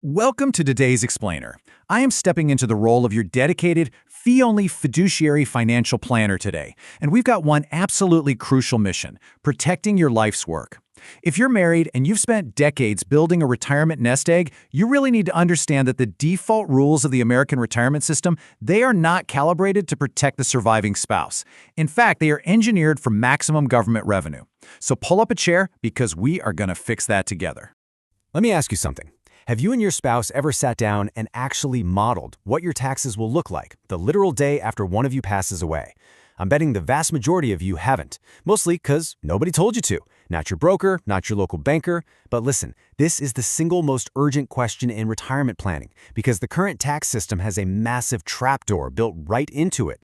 Welcome to today's Explainer. I am stepping into the role of your dedicated, fee-only fiduciary financial planner today, and we've got one absolutely crucial mission: protecting your life's work. If you're married and you've spent decades building a retirement nest egg, you really need to understand that the default rules of the American retirement system, they are not calibrated to protect the surviving spouse. In fact, they are engineered for maximum government revenue. So pull up a chair because we are going to fix that together. Let me ask you something. Have you and your spouse ever sat down and actually modeled what your taxes will look like the literal day after one of you passes away? I'm betting the vast majority of you haven't, mostly because nobody told you to. Not your broker, not your local banker. But listen, this is the single most urgent question in retirement planning because the current tax system has a massive trapdoor built right into it.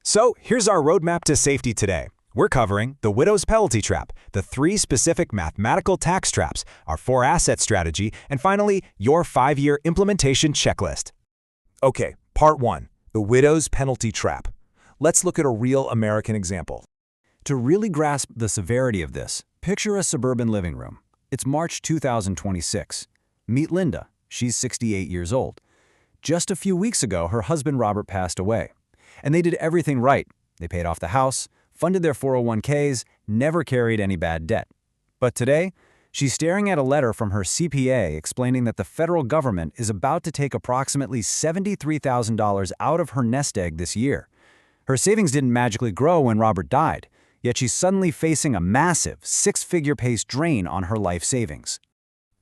So here's our roadmap to safety today. We're covering the widow's penalty trap, the 3 specific mathematical tax traps, our 4-asset strategy, and finally, your 5-year implementation checklist. Okay, part 1, the widow's penalty trap. Let's look at a real American example. To really grasp the severity of this, picture a suburban living room. It's March 2026. Meet Linda. She's 68 years old. Just a few weeks ago, her husband Robert passed away. And they did everything right. They paid off the house, funded their 401ks, never carried any bad debt. But today, she's staring at a letter from her CPA explaining that the federal government is about to take approximately $73,000 out of her nest egg this year. Her savings didn't magically grow when Robert died, yet she's suddenly facing a massive 6-figure pace drain on her life savings.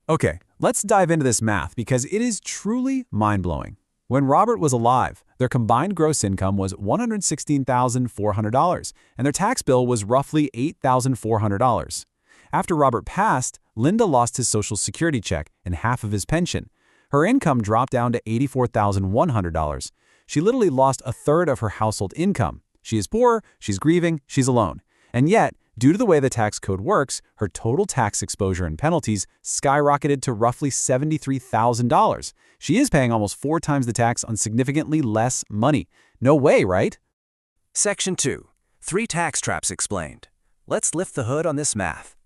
Okay, let's dive into this math because it is truly mind-blowing. When Robert was alive, their combined gross income was $116,400, and their tax bill was roughly $8,400. After Robert passed, Linda lost his Social Security check and half of his pension. Her income dropped down to $84,100. She literally lost a third of her household income. She is poor, she's grieving, she's alone. And yet, due to the way the tax code works, her total tax exposure and penalties skyrocketed to roughly $73,000. She is paying almost 4 times the tax on significantly less money. No way, right? Section 2. 3 tax traps explained. Let's lift the hood on this math.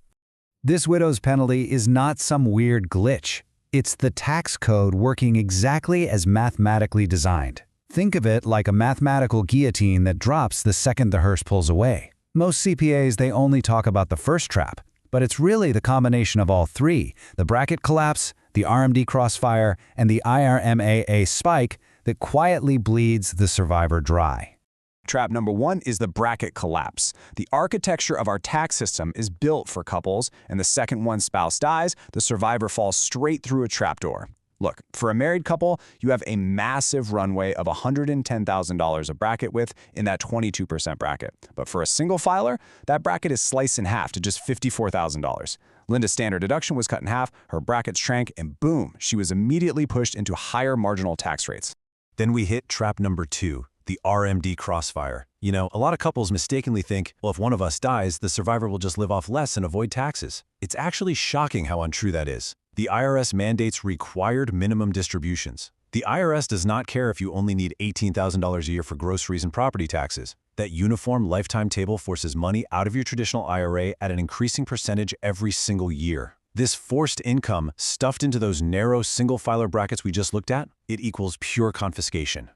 This widow's penalty is not some weird glitch. It's the tax code working exactly as mathematically designed. Think of it like a mathematical guillotine that drops the second the hearse pulls away. Most CPAs, they only talk about the first trap, but it's really the combination of all 3, the bracket collapse, the RMD crossfire, and the IRMAA spike that quietly bleeds the survivor dry. Trap number 1 is the bracket collapse. The architecture of our tax system is built for couples, and the second one spouse dies, the survivor falls straight through a trapdoor. Look, for a married couple, you have a massive runway of $110,000 of bracket width in that 22% bracket. But for a single filer, that bracket is sliced in half to just $54,000. Linda's standard deduction was cut in half, her brackets shrank, and boom, she was immediately pushed into higher marginal tax rates. Then we hit trap number 2, the RMD crossfire. You know, a lot of couples mistakenly think, well, if one of us dies, the survivor will just live off less and avoid taxes. It's actually shocking how untrue that is. The IRS mandates required minimum distributions. The IRS does not care if you only need $18,000 a year for groceries and property taxes. That uniform lifetime table forces money out of your traditional IRA at an increasing percentage every single year. This forced income, stuffed into those narrow single-filer brackets we just looked at, it equals pure confiscation.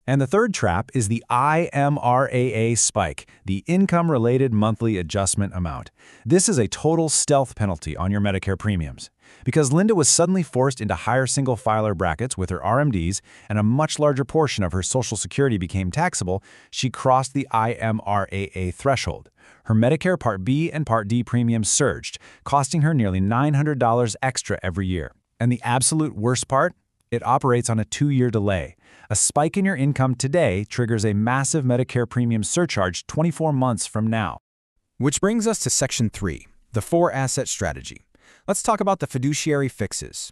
And the third trap is the IMRAA spike, the Income-Related Monthly Adjustment Amount. This is a total stealth penalty on your Medicare premiums. Because Linda was suddenly forced into higher single-filer brackets with her RMDs and a much larger portion of her Social Security became taxable, she crossed the IMRAA threshold. Her Medicare Part B and Part D premiums surged, costing her nearly $900 extra every year. And the absolute worst part? It operates on a 2-year delay. A spike in your income today triggers a massive Medicare premium surcharge 24 months from now. Which brings us to Section 3, the 4-asset strategy. Let's talk about the fiduciary fixes.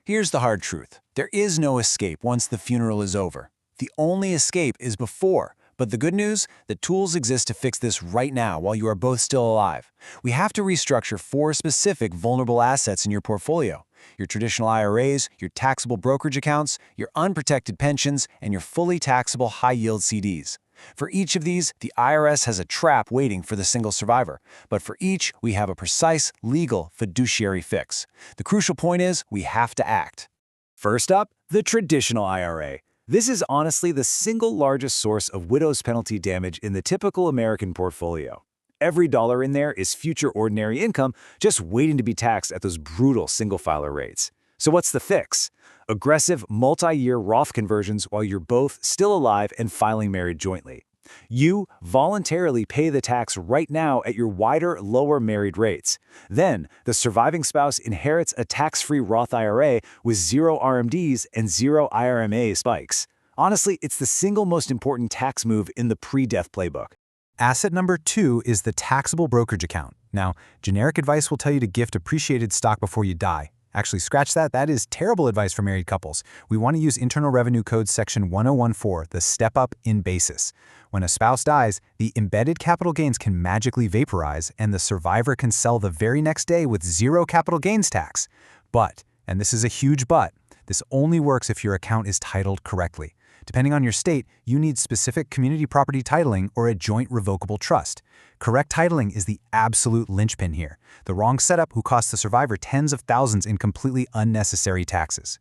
Here's the hard truth. There is no escape once the funeral is over. The only escape is before. But the good news, the tools exist to fix this right now while you are both still alive. We have to restructure 4 specific vulnerable assets in your portfolio: your traditional IRAs, your taxable brokerage accounts, your unprotected pensions, and your fully taxable high-yield CDs. For each of these, the IRS has a trap waiting for the single survivor. But for each, we have a precise, legal, fiduciary fix. The crucial point is we have to act. First up, the traditional IRA. This is honestly the single largest source of widow's penalty damage in the typical American portfolio. Every dollar in there is future ordinary income just waiting to be taxed at those brutal single-filer rates. So what's the fix? Aggressive, multi-year Roth conversions while you're both still alive and filing married jointly. You voluntarily pay the tax right now at your wider, lower married rates. Then, the surviving spouse inherits a tax-free Roth IRA with 0 RMDs and 0 IRMAA spikes. Honestly, it's the single most important tax move in the pre-death playbook. Asset number 2 is the taxable brokerage account. Now, generic advice will tell you to gift appreciated stock before you die. Actually, scratch that. That is terrible advice for married couples. We want to use Internal Revenue Code Section 1014, the step-up in basis. When a spouse dies, the embedded capital gains can magically vaporize, and the survivor can sell the very next day with 0 capital gains tax. But, and this is a huge but, this only works if your account is titled correctly. Depending on your state, you need specific community property titling or a joint revocable trust. Correct titling is the absolute linchpin here. The wrong setup who costs the survivor tens of thousands in completely unnecessary taxes.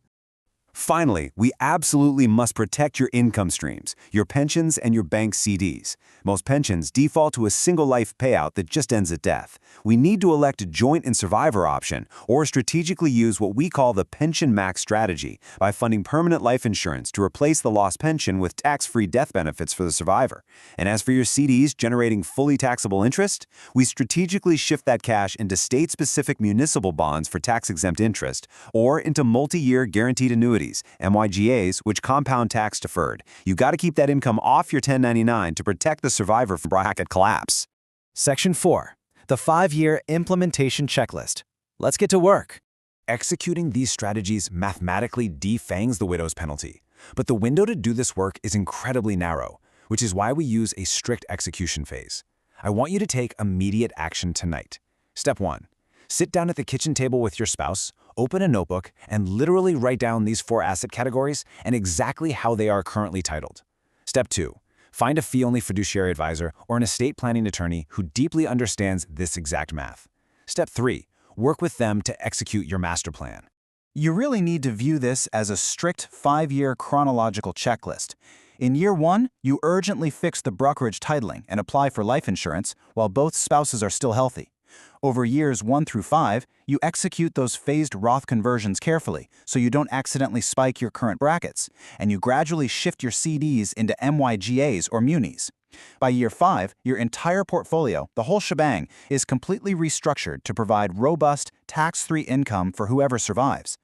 Finally, we absolutely must protect your income streams, your pensions and your bank CDs. Most pensions default to a single life payout that just ends at death. We need to elect a joint and survivor option, or strategically use what we call the pension max strategy by funding permanent life insurance to replace the lost pension with tax-free death benefits for the survivor. And as for your CDs generating fully taxable interest, we strategically shift that cash into state-specific municipal bonds for tax-exempt interest, or into multi-year guaranteed annuities, MYGAs, which compound tax deferred. You got to keep that income off your 1099 to protect the survivor from bracket collapse. Section 4. The 5-year implementation checklist. Let's get to work. Executing these strategies mathematically defangs the widow's penalty. But the window to do this work is incredibly narrow, which is why we use a strict execution phase. I want you to take immediate action tonight. Step 1. Sit down at the kitchen table with your spouse, open a notebook, and literally write down these 4 asset categories and exactly how they are currently titled. Step 2. Find a fee-only fiduciary advisor or an estate planning attorney who deeply understands this exact math. Step 3. Work with them to execute your master plan. You really need to view this as a strict 5-year chronological checklist. In year 1, you urgently fix the brokerage titling and apply for life insurance while both spouses are still healthy. Over years 1 through 5, you execute those phased Roth conversions carefully so you don't accidentally spike your current brackets, and you gradually shift your CDs into MYGAs or munis. By year 5, your entire portfolio, the whole shebang, is completely restructured to provide robust, tax-free income for whoever survives.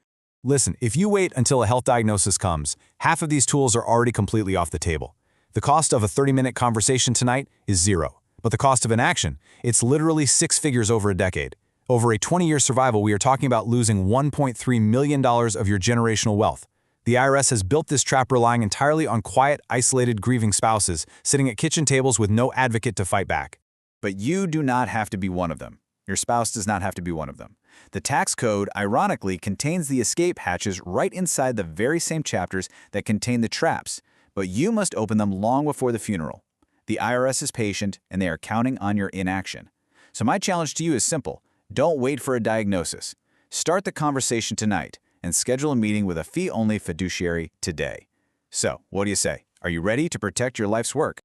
Listen, if you wait until a health diagnosis comes, half of these tools are already completely off the table. The cost of a 30-minute conversation tonight is 0. But the cost of inaction, it's literally 6 figures over a decade. Over a 20-year survival, we are talking about losing $1.3 million of your generational wealth. The IRS has built this trap relying entirely on quiet, isolated, grieving spouses sitting at kitchen tables with no advocate to fight back. But you do not have to be one of them. Your spouse does not have to be one of them. The tax code, ironically, contains the escape hatches right inside the very same chapters that contain the traps, but you must open them long before the funeral. The IRS is patient, and they are counting on your inaction. So my challenge to you is simple. Don't wait for a diagnosis. Start the conversation tonight and schedule a meeting with a fee-only fiduciary today. So, what do you say? Are you ready to protect your life's work?